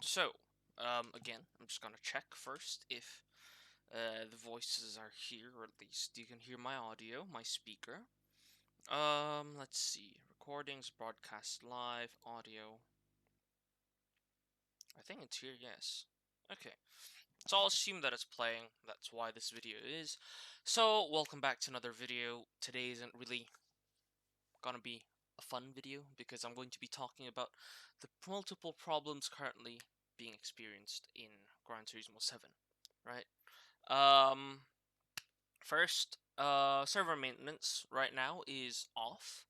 So, again, I'm just gonna check first if the voices are here, or at least you can hear my audio, my speaker. Let's see. Recordings, broadcast live, audio. I think it's here, yes. Okay. So I'll assume that it's playing. That's why this video is. So, welcome back to another video. Today isn't really gonna be a fun video because I'm going to be talking about the multiple problems currently being experienced in Gran Turismo 7, right? Um, First, server maintenance right now is off,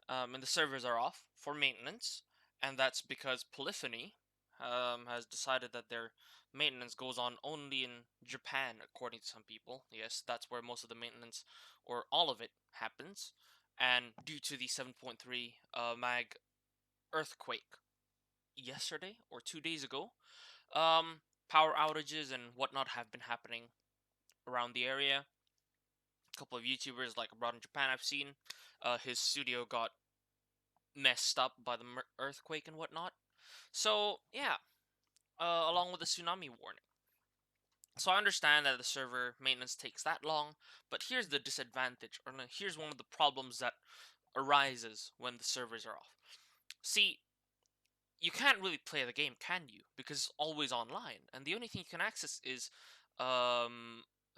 and the servers are off for maintenance, and that's because Polyphony has decided that their maintenance goes on only in Japan, according to some people. Yes, that's where most of the maintenance, or all of it, happens. And due to the 7.3 mag earthquake yesterday or 2 days ago, power outages and whatnot have been happening around the area. A couple of YouTubers like abroad in Japan I've seen, his studio got messed up by the earthquake and whatnot. So yeah, along with the tsunami warning. So I understand that the server maintenance takes that long, but here's the disadvantage, or no, here's one of the problems that arises when the servers are off. See, you can't really play the game, can you? Because it's always online, and the only thing you can access is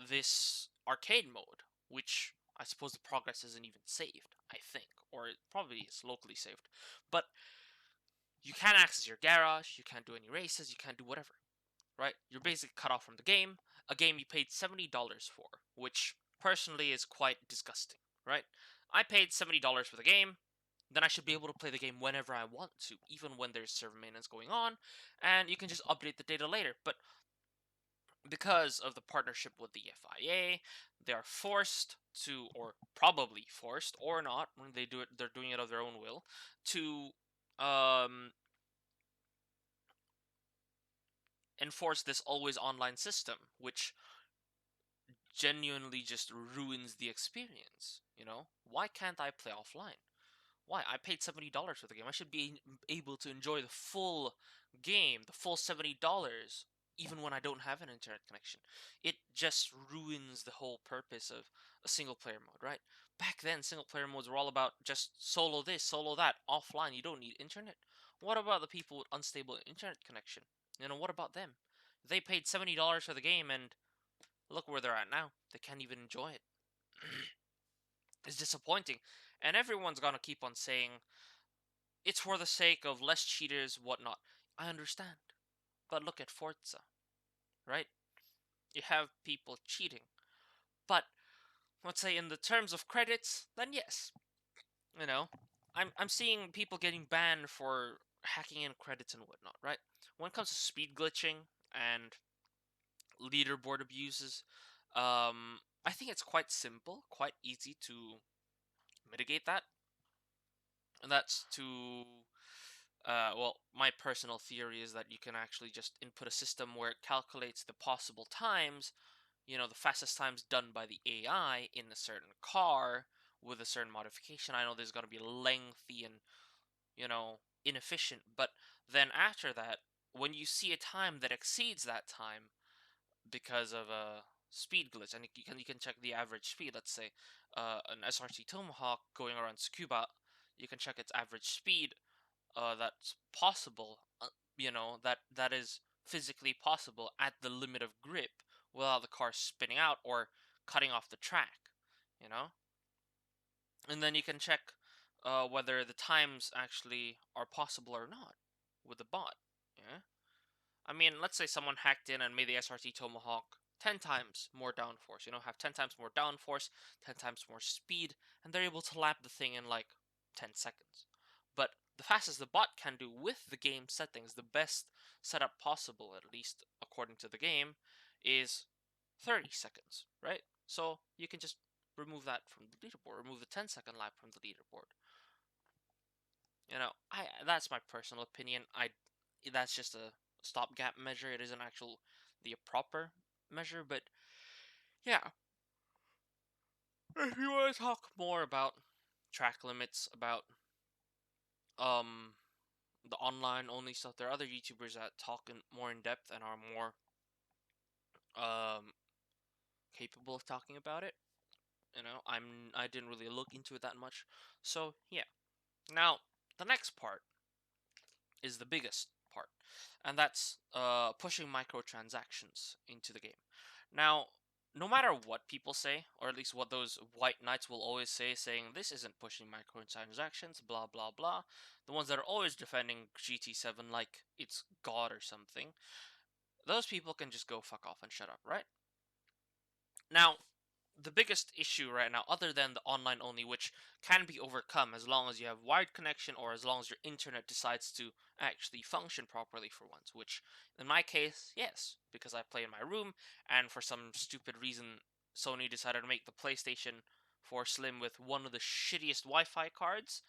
this arcade mode, which I suppose the progress isn't even saved, I think, or it probably is locally saved. But you can't access your garage, you can't do any races, you can't do whatever, right? You're basically cut off from the game, a game you paid $70 for, which personally is quite disgusting, right? I paid $70 for the game, then I should be able to play the game whenever I want to, even when there's server maintenance going on, and you can just update the data later. But because of the partnership with the FIA, they are forced to, or probably forced, or not, when they do it, they're doing it of their own will, to um, enforce this always online system, which genuinely just ruins the experience. You know, why can't I play offline? Why? I paid $70 for the game. I should be able to enjoy the full game, the full $70, even when I don't have an internet connection. It just ruins the whole purpose of a single player mode, right? Back then, single player modes were all about just solo this, solo that, offline. You don't need internet. What about the people with unstable internet connection? You know, what about them? They paid $70 for the game, and look where they're at now. They can't even enjoy it. It's disappointing. And everyone's gonna keep on saying, it's for the sake of less cheaters, whatnot. I understand. But look at Forza, right? You have people cheating. But let's say in the terms of credits, then yes. You know, I'm seeing people getting banned for hacking in credits and whatnot, right? When it comes to speed glitching and leaderboard abuses, I think it's quite simple, quite easy to mitigate that. And that's to well, my personal theory is that you can actually just input a system where it calculates the possible times, you know, the fastest times done by the AI in a certain car with a certain modification. I know this is going to be lengthy and, you know, inefficient, but then after that, when you see a time that exceeds that time because of a speed glitch, and you can check the average speed. Let's say an SRT Tomahawk going around Tsukuba, you can check its average speed that's possible, that is physically possible at the limit of grip without the car spinning out or cutting off the track, you know? And then you can check whether the times actually are possible or not with the bot, yeah? I mean, let's say someone hacked in and made the SRT Tomahawk 10 times more downforce, have 10 times more downforce, 10 times more speed, and they're able to lap the thing in like 10 seconds. But the fastest the bot can do with the game settings, the best setup possible, at least according to the game, is 30 seconds, right? So you can just remove that from the leaderboard, remove the 10-second lap from the leaderboard. That's my personal opinion. That's just a stopgap measure. It isn't the proper measure, but yeah. If you want to talk more about track limits, about um the online only stuff. There are other YouTubers that talk more in depth and are more um capable of talking about it. I didn't really look into it that much. So yeah. Now the next part is the biggest part, and that's pushing microtransactions into the game. Now, no matter what people say, or at least what those white knights will always say, saying this isn't pushing microtransactions, blah blah blah, the ones that are always defending GT7 like it's God or something, those people can just go fuck off and shut up, right? Now, the biggest issue right now, other than the online only, which can be overcome as long as you have wired connection or as long as your internet decides to actually function properly for once, which in my case, yes, because I play in my room, and for some stupid reason, Sony decided to make the PlayStation 4 Slim with one of the shittiest Wi Fi cards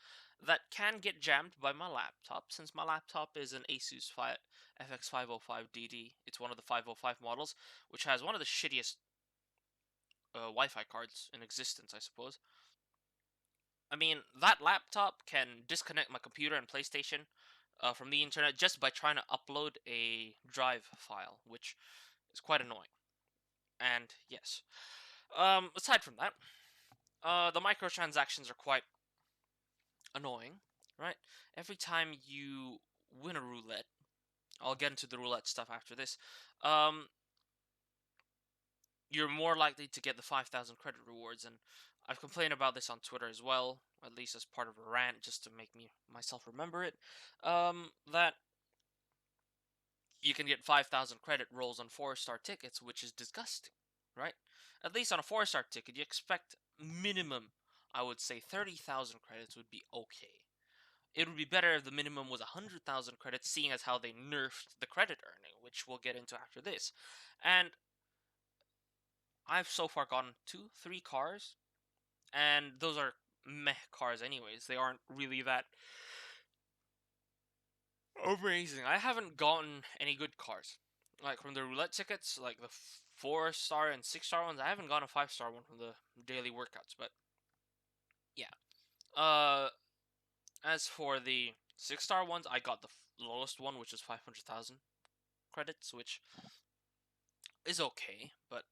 that can get jammed by my laptop, since my laptop is an Asus FX505DD. It's one of the 505 models, which has one of the shittiest Wi-Fi cards in existence, I suppose. I mean, that laptop can disconnect my computer and PlayStation from the internet just by trying to upload a drive file, which is quite annoying. And yes, aside from that, the microtransactions are quite annoying, right? Every time you win a roulette, I'll get into the roulette stuff after this. Um, you're more likely to get the 5,000 credit rewards, and I've complained about this on Twitter as well, at least as part of a rant, just to make myself remember it. That you can get 5,000 credit rolls on 4-star tickets, which is disgusting, right? At least on a 4-star ticket, you expect minimum, I would say 30,000 credits would be okay. It would be better if the minimum was 100,000 credits, seeing as how they nerfed the credit earning, which we'll get into after this. And I've so far gotten 2, 3 cars, and those are meh cars anyways. They aren't really that amazing. I haven't gotten any good cars. Like from the roulette tickets, like the 4-star and 6-star ones, I haven't gotten a 5-star one from the daily workouts, but yeah. As for the 6-star ones, I got the lowest one, which is 500,000 credits, which is okay, but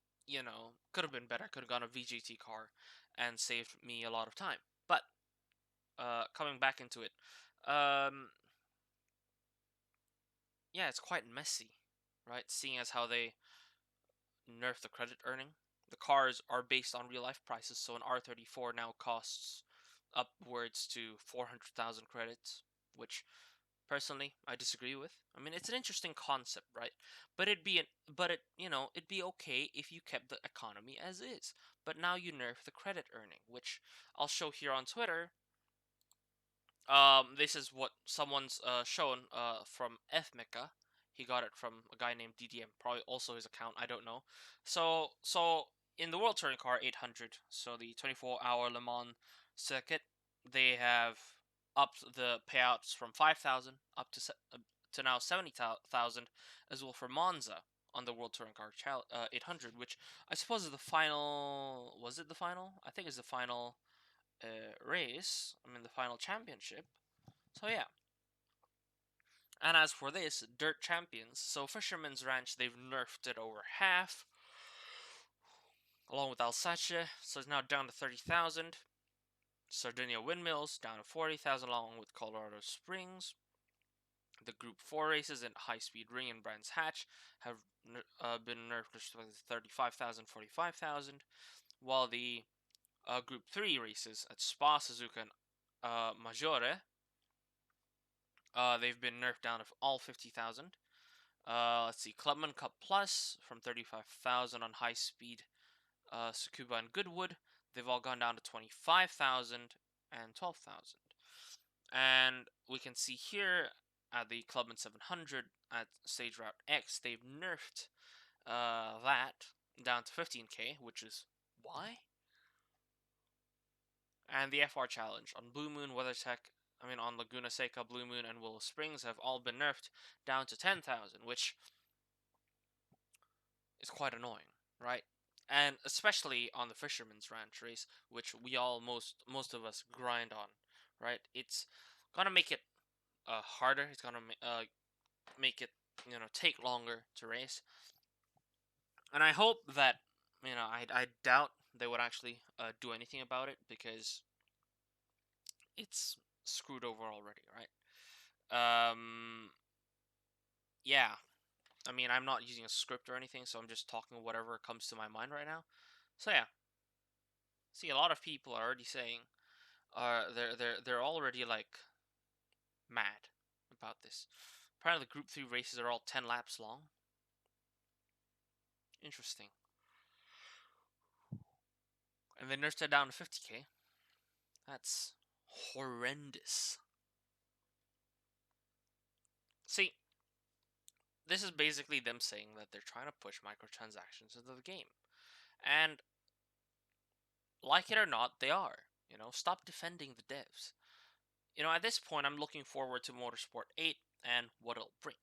could have been better. Could have gone a VGT car and saved me a lot of time. But coming back into it, um, yeah, it's quite messy, right? Seeing as how they nerf the credit earning. The cars are based on real life prices, so an R34 now costs upwards to 400,000 credits, which personally I disagree with. I mean, it's an interesting concept, right? It'd be okay if you kept the economy as is. But now you nerf the credit earning, which I'll show here on Twitter. This is what someone's shown from FMecha. He got it from a guy named DDM, probably also his account. I don't know. So in the World Touring Car 800, so the 24-hour Le Mans circuit, they have upped the payouts from 5,000 up to now 70,000, as well for Monza on the World Touring Car 800, which I suppose is the final. Was it the final? I think it's the final race. I mean, the final championship. So yeah. And as for this, Dirt Champions, so Fisherman's Ranch, they've nerfed it over half, along with Alsace, so it's now down to 30,000. Sardinia Windmills, down to 40,000, along with Colorado Springs. The Group 4 races in High Speed Ring and Brands Hatch have been nerfed to 35,000, 45,000, while the Group 3 races at Spa, Suzuka, and Maggiore, they've been nerfed down to all 50,000. Let's see, Clubman Cup Plus from 35,000 on High Speed, Tsukuba and Goodwood. They've all gone down to 25,000 and 12,000. And we can see here at the Clubman 700 at Stage Route X, they've nerfed that down to 15k, which is why? And the FR Challenge on Blue Moon, on Laguna Seca, Blue Moon, and Willow Springs have all been nerfed down to 10,000, which is quite annoying, right? And especially on the Fisherman's Ranch race, which we all most of us grind on, right? It's gonna make it harder. It's gonna make it take longer to race. And I hope that I doubt they would actually do anything about it because it's screwed over already, right? Yeah. I mean, I'm not using a script or anything, so I'm just talking whatever comes to my mind right now. So yeah, see, a lot of people are already saying, they're already like mad about this. Apparently, the Group 3 races are all 10 laps long. Interesting. And they nursed it down to 50k. That's horrendous. See, this is basically them saying that they're trying to push microtransactions into the game. And like it or not, they are. Stop defending the devs. At this point, I'm looking forward to Motorsport 8 and what it'll bring.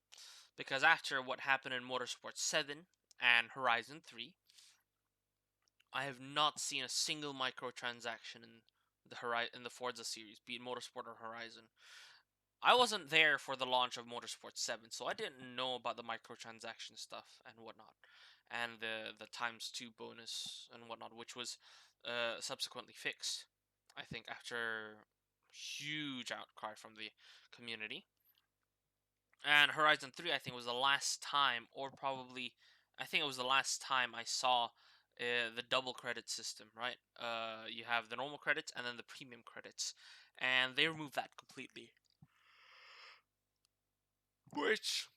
Because after what happened in Motorsport 7 and Horizon 3, I have not seen a single microtransaction in the Forza series, be it Motorsport or Horizon. I wasn't there for the launch of Motorsport 7, so I didn't know about the microtransaction stuff and whatnot, and the times two bonus and whatnot, which was subsequently fixed. I think after huge outcry from the community. And Horizon 3, I think, was the last time, or probably, I think it was the last time I saw the double credit system, right? You have the normal credits and then the premium credits. And they removed that completely, which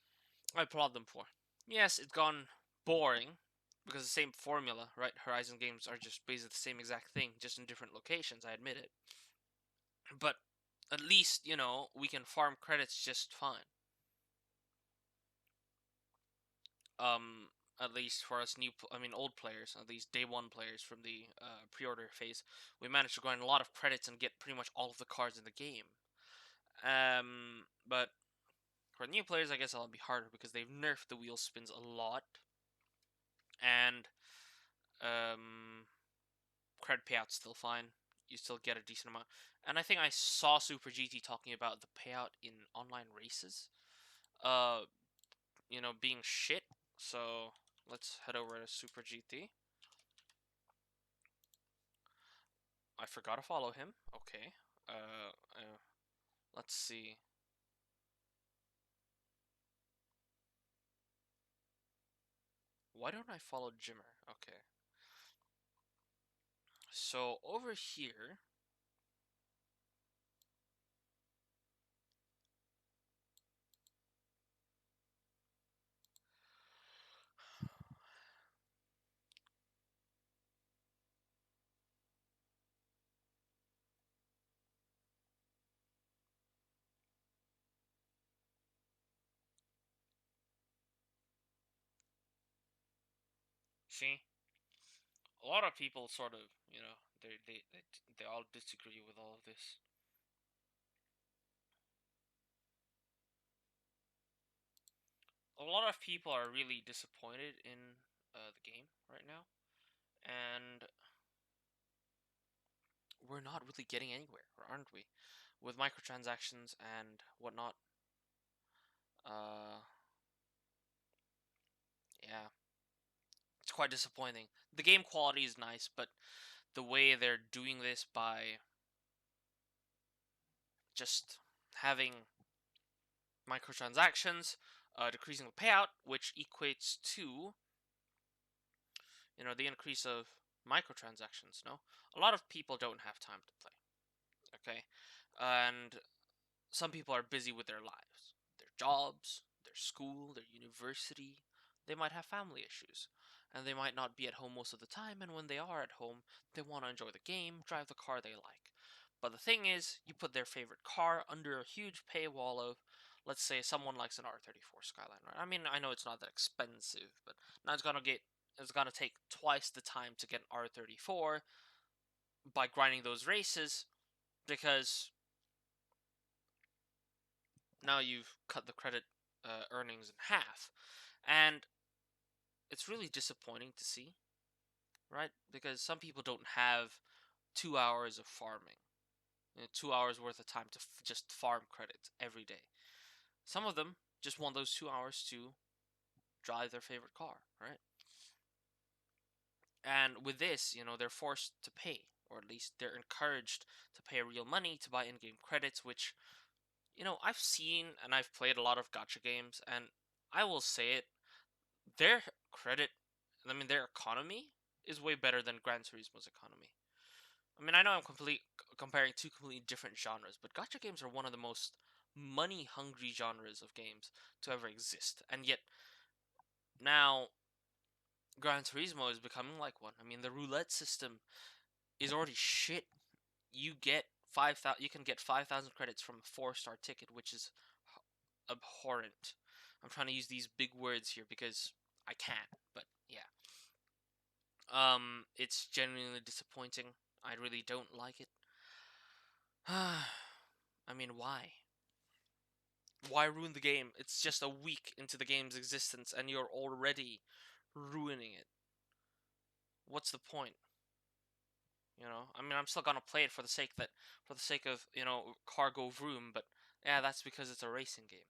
I applaud them for. Yes, it's gone boring, because the same formula, right? Horizon games are just basically the same exact thing, just in different locations, I admit it. But at least, we can farm credits just fine. um at least for us old players, at least day one players from the pre-order phase, we managed to grind a lot of credits and get pretty much all of the cards in the game. But for new players, I guess it'll be harder because they've nerfed the wheel spins a lot, and credit payouts still fine. You still get a decent amount, and I think I saw Super GT talking about the payout in online races, uh, being shit. So let's head over to Super GT. I forgot to follow him. Okay. Let's see. Why don't I follow Jimmer? Okay. So over here, see, a lot of people sort of, they all disagree with all of this. A lot of people are really disappointed in the game right now, and we're not really getting anywhere, aren't we? With microtransactions and whatnot. Uh, yeah, it's quite disappointing. The game quality is nice, but the way they're doing this by just having microtransactions, decreasing the payout, which equates to the increase of microtransactions. No, a lot of people don't have time to play. Okay, and some people are busy with their lives, their jobs, their school, their university. They might have family issues, and they might not be at home most of the time. And when they are at home, they want to enjoy the game, drive the car they like. But the thing is, you put their favorite car under a huge paywall of, let's say, someone likes an R34 Skyline, right? I mean, I know it's not that expensive, but now it's gonna take twice the time to get an R34 by grinding those races, because now you've cut the credit earnings in half, and it's really disappointing to see, right? Because some people don't have 2 hours of farming, 2 hours worth of time to just farm credits every day. Some of them just want those 2 hours to drive their favorite car, right? And with this, they're forced to pay, or at least they're encouraged to pay real money to buy in-game credits, which, I've seen and I've played a lot of gacha games, and I will say it, their credit, their economy is way better than Gran Turismo's economy. I know I'm comparing two completely different genres, but gacha games are one of the most money-hungry genres of games to ever exist, and yet now Gran Turismo is becoming like one. The roulette system is already shit. You can get 5,000 credits from a 4-star ticket, which is abhorrent. I'm trying to use these big words here because I can't, but yeah. It's genuinely disappointing. I really don't like it. Why? Why ruin the game? It's just a week into the game's existence and you're already ruining it. What's the point? I'm still gonna play it for the sake of cargo vroom, but yeah, that's because it's a racing game.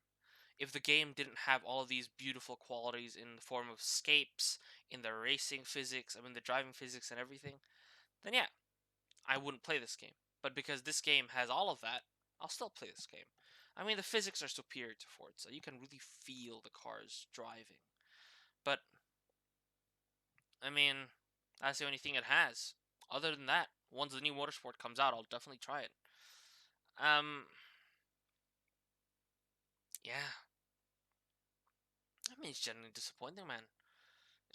If the game didn't have all of these beautiful qualities in the form of escapes, in the racing physics, the driving physics and everything, then yeah, I wouldn't play this game. But because this game has all of that, I'll still play this game. The physics are superior to Forza. You can really feel the cars driving. But, I mean, that's the only thing it has. Other than that, once the new Motorsport comes out, I'll definitely try it. Yeah. It's genuinely disappointing, man.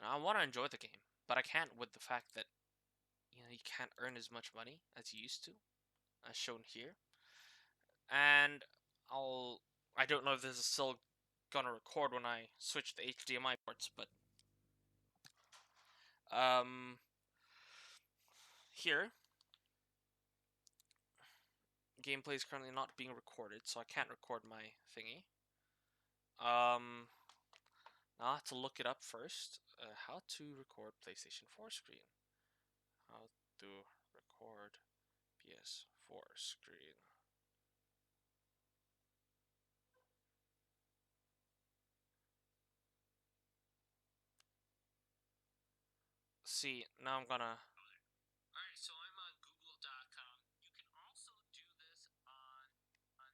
I want to enjoy the game, but I can't with the fact that, you can't earn as much money as you used to, as shown here. And I don't know if this is still gonna record when I switch the HDMI ports, but here gameplay is currently not being recorded, so I can't record my thingy. Now I have to look it up first. How to record PlayStation 4 screen. How to record PS4 screen. See, now I'm gonna. Alright, so I'm on Google.com. You can also do this on a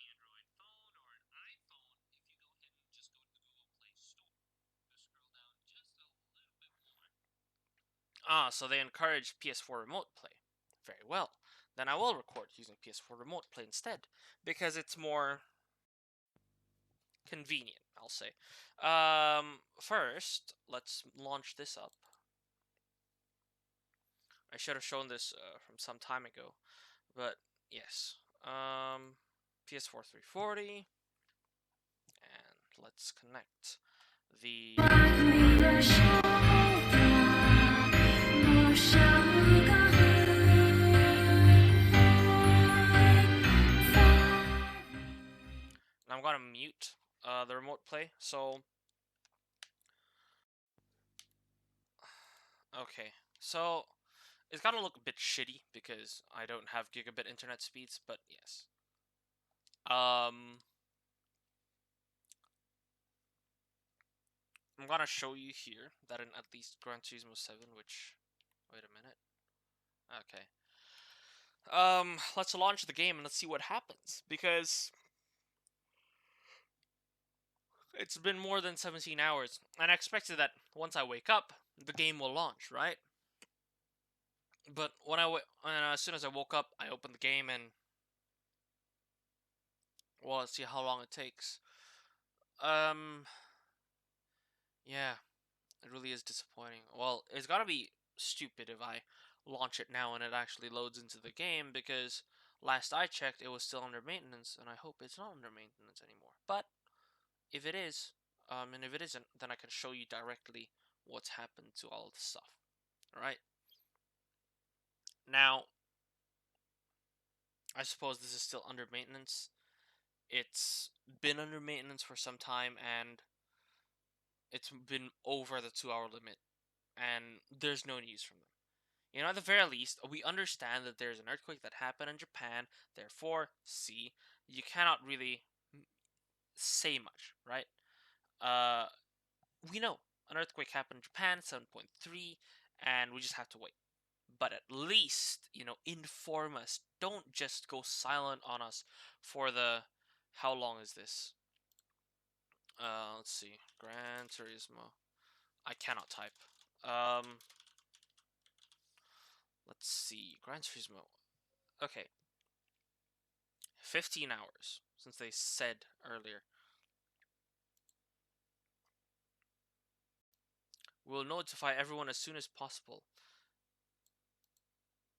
Android phone or an iPhone if you go ahead and just go to the Google Play Store. Just scroll down just a little bit more. So they encourage PS4 remote play. Very well. Then I will record using PS4 remote play instead, because it's more convenient, I'll say. First, let's launch this up. I should have shown this from some time ago, but yes. PS4 340, and let's connect the. Now I'm gonna mute the remote play. So, okay, so it's gotta look a bit shitty because I don't have gigabit internet speeds, but yes. I'm gonna show you here that in at least Gran Turismo 7, which, wait a minute. Okay. Let's launch the game and let's see what happens, because it's been more than 17 hours, and I expected that once I wake up, the game will launch, right? But as soon as I woke up, I opened the game and, well, let's see how long it takes. Yeah, it really is disappointing. Well, it's gotta be stupid if I launch it now and it actually loads into the game, because last I checked, it was still under maintenance, and I hope it's not under maintenance anymore. But if it is, and if it isn't, then I can show you directly what's happened to all the stuff. Alright? Now, I suppose this is still under maintenance. It's been under maintenance for some time, and it's been over the 2-hour limit, and there's no news from them. At the very least, we understand that there's an earthquake that happened in Japan, therefore, see, you cannot really say much, right? Uh, we know an earthquake happened in Japan, 7.3, and we just have to wait. But at least, inform us. Don't just go silent on us for the. How long is this? Let's see. Gran Turismo. I cannot type. Um, let's see. Gran Turismo. Okay. 15 hours since they said earlier. We'll notify everyone as soon as possible.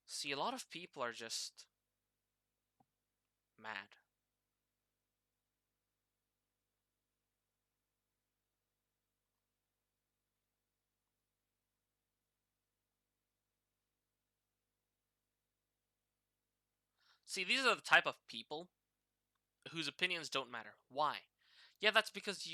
See, a lot of people are just mad. See, these are the type of people whose opinions don't matter. Why? Yeah, that's because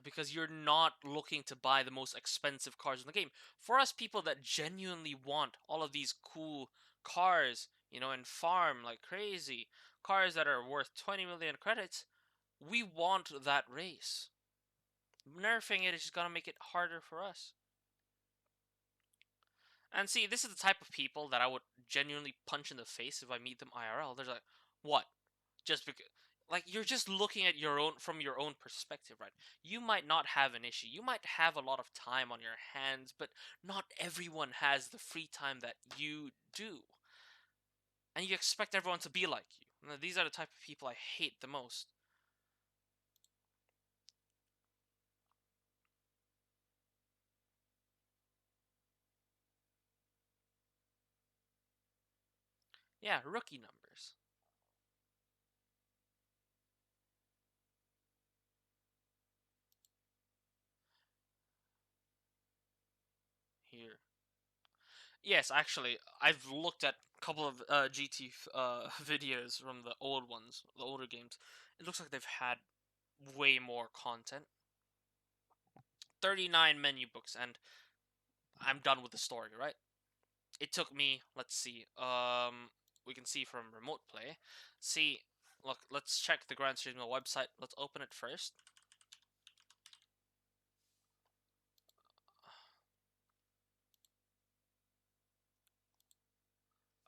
because you're not looking to buy the most expensive cars in the game. For us people that genuinely want all of these cool cars, and farm like crazy, cars that are worth 20 million credits, we want that race. Nerfing it is just gonna make it harder for us. And see, this is the type of people that I would genuinely punch in the face if I meet them IRL. They're like, "What? Just because?" Like, you're just looking at your own from your own perspective, right? You might not have an issue. You might have a lot of time on your hands, but not everyone has the free time that you do. And you expect everyone to be like you. And these are the type of people I hate the most. Yeah, rookie numbers. Here. Yes, actually, I've looked at a couple of GT videos from the old ones, the older games. It looks like they've had way more content. 39 menu books, and I'm done with the story, right? It took me, let's see, we can see from remote play. See, look, let's check the Gran Turismo website. Let's open it first.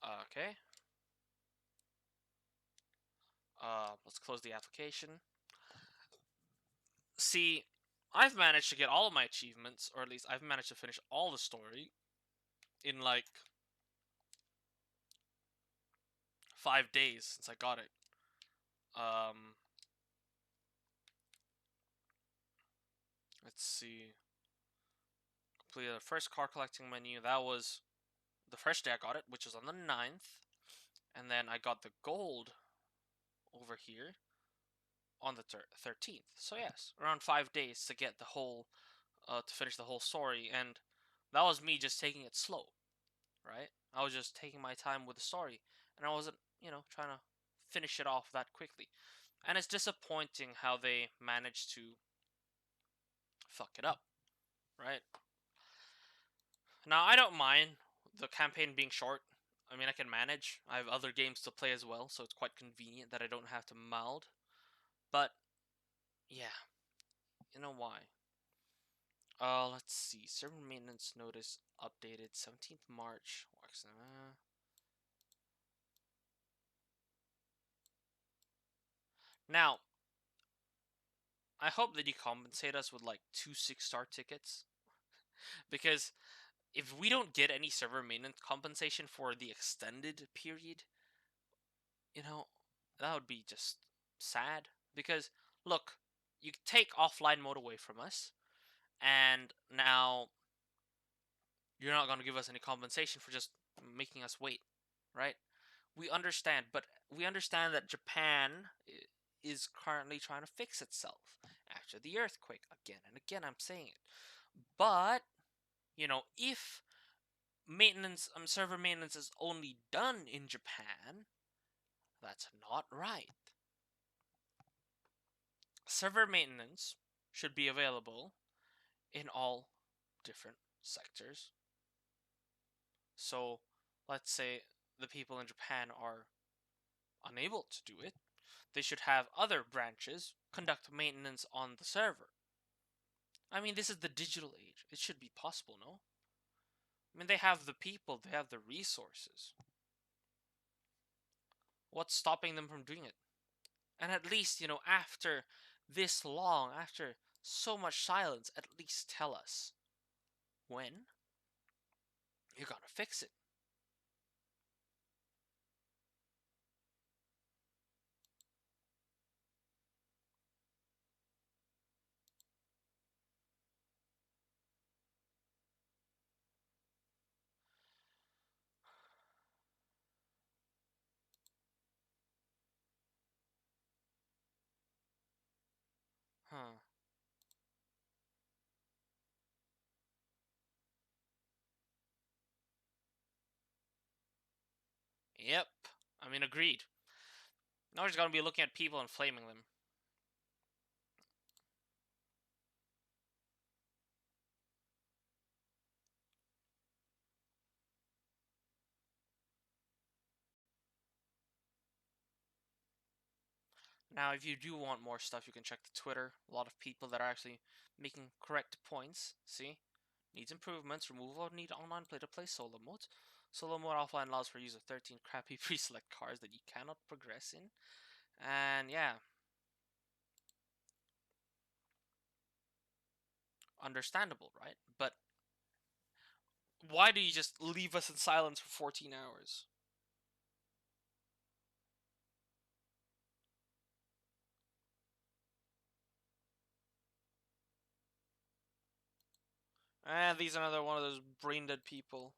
Okay. Let's close the application. See, I've managed to get all of my achievements, or at least I've managed to finish all the story in like 5 days since I got it. Um, let's see. Completed the first car collecting menu. That was the first day I got it, which was on the 9th. And then I got the gold over here on the 13th. So yes, around 5 days to get the whole, to finish the whole story. And that was me just taking it slow, right? I was just taking my time with the story. And I wasn't, trying to finish it off that quickly. And it's disappointing how they managed to fuck it up, right? Now, I don't mind the campaign being short. I mean, I can manage. I have other games to play as well, so it's quite convenient that I don't have to meld. But, yeah, you know why? Let's see. Server maintenance notice updated 17th March. Now, I hope that you compensate us with like 2 6-star tickets. Because if we don't get any server maintenance compensation for the extended period, you know, that would be just sad. Because look, you take offline mode away from us, and now you're not going to give us any compensation for just making us wait, right? We understand, but we understand that Japan is currently trying to fix itself after the earthquake. Again and again, I'm saying it. But, if server maintenance is only done in Japan, that's not right. Server maintenance should be available in all different sectors. So, let's say the people in Japan are unable to do it. they should have other branches conduct maintenance on the server. I mean, this is the digital age. It should be possible, no? I mean, they have the people, they have the resources. What's stopping them from doing it? And at least, after this long, after so much silence, at least tell us when you're gonna fix it. Huh. Yep. I mean, agreed. Now we're just gonna be looking at people and flaming them. Now, if you do want more stuff, you can check the Twitter. A lot of people that are actually making correct points. See? Needs improvements. Removal of need online play to play solo modes. Solo mode offline allows for use of 13 crappy pre-select cars that you cannot progress in. And yeah, understandable, right? But why do you just leave us in silence for 14 hours? And these are another one of those brain dead people.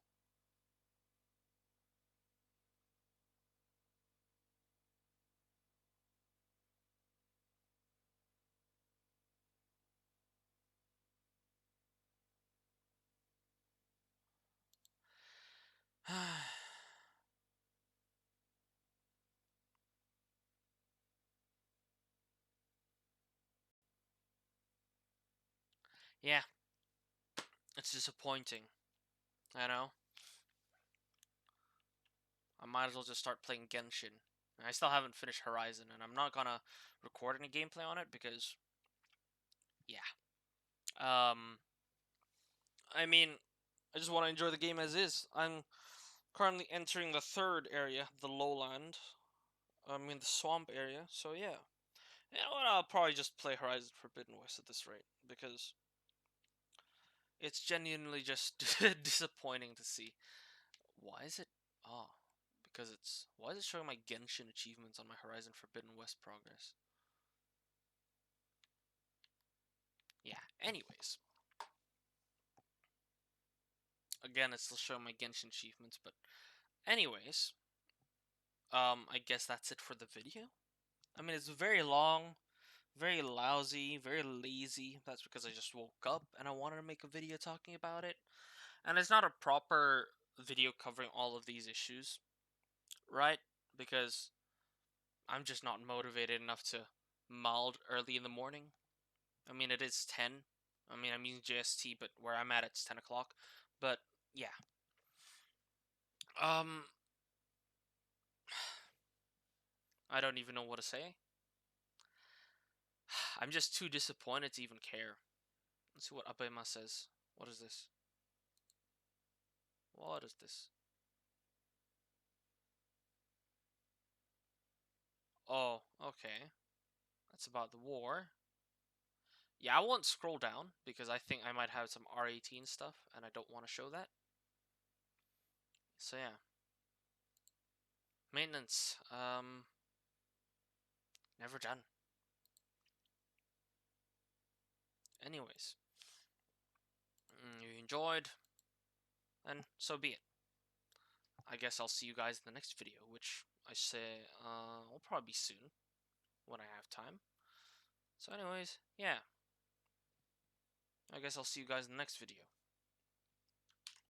Yeah, it's disappointing. I know. I might as well just start playing Genshin. I still haven't finished Horizon, and I'm not gonna record any gameplay on it because, yeah. I mean, I just want to enjoy the game as is. I'm currently entering the third area, the lowland. I mean, the swamp area. So yeah, you know what? I'll probably just play Horizon Forbidden West at this rate because it's genuinely just disappointing to see. Why is it? Oh, because it's. Why is it showing my Genshin achievements on my Horizon Forbidden West progress? Yeah. Anyways, again, it's still showing my Genshin achievements, but anyways, I guess that's it for the video. I mean, it's very long, very lousy, very lazy. That's because I just woke up and I wanted to make a video talking about it. And it's not a proper video covering all of these issues, right? Because I'm just not motivated enough to mold early in the morning. I mean, it is 10. I mean, I'm using JST, but where I'm at, it's 10 o'clock. But yeah. Um, I don't even know what to say. I'm just too disappointed to even care. Let's see what Abema says. What is this? What is this? Oh, okay. That's about the war. Yeah, I won't scroll down because I think I might have some R18 stuff and I don't want to show that. So yeah. Maintenance. Never done. Anyways. You enjoyed, and so be it. I guess I'll see you guys in the next video, which I say will probably be soon when I have time. So anyways, yeah. I guess I'll see you guys in the next video.